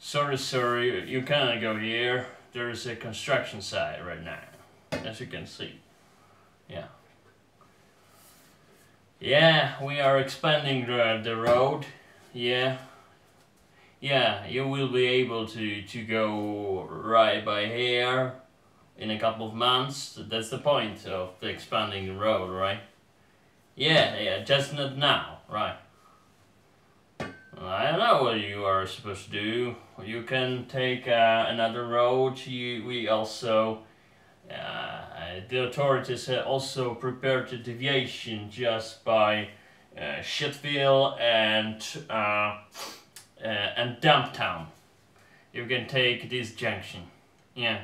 Sorry, you cannot go here. There is a construction site right now, as you can see. Yeah, we are expanding the road. Yeah, you will be able to go right by here in a couple of months. That's the point of the expanding the road, right? Yeah, just not now, right? I don't know what you are supposed to do. You can take another road. We also, the authorities also prepared a deviation just by Sheffield and Dumptown. You can take this junction. Yeah.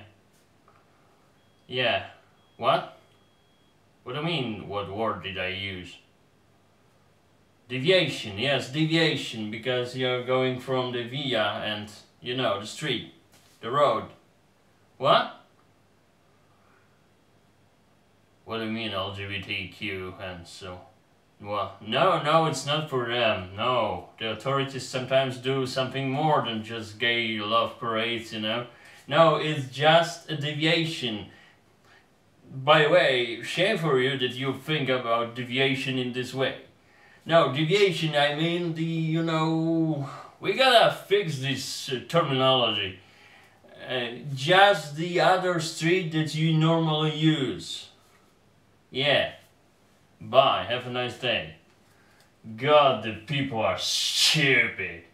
What? What do you mean? What word did I use? Deviation, yes, deviation, because you're going from the via and, you know, the street, the road. What? What do you mean LGBTQ and so? Well, no, it's not for them, no. The authorities sometimes do something more than just gay love parades, you know. No, it's just a deviation. By the way, shame for you that you think about deviation in this way. No, deviation, I mean we gotta fix this terminology. Just the other street that you normally use. Yeah. Bye, have a nice day. God, the people are stupid.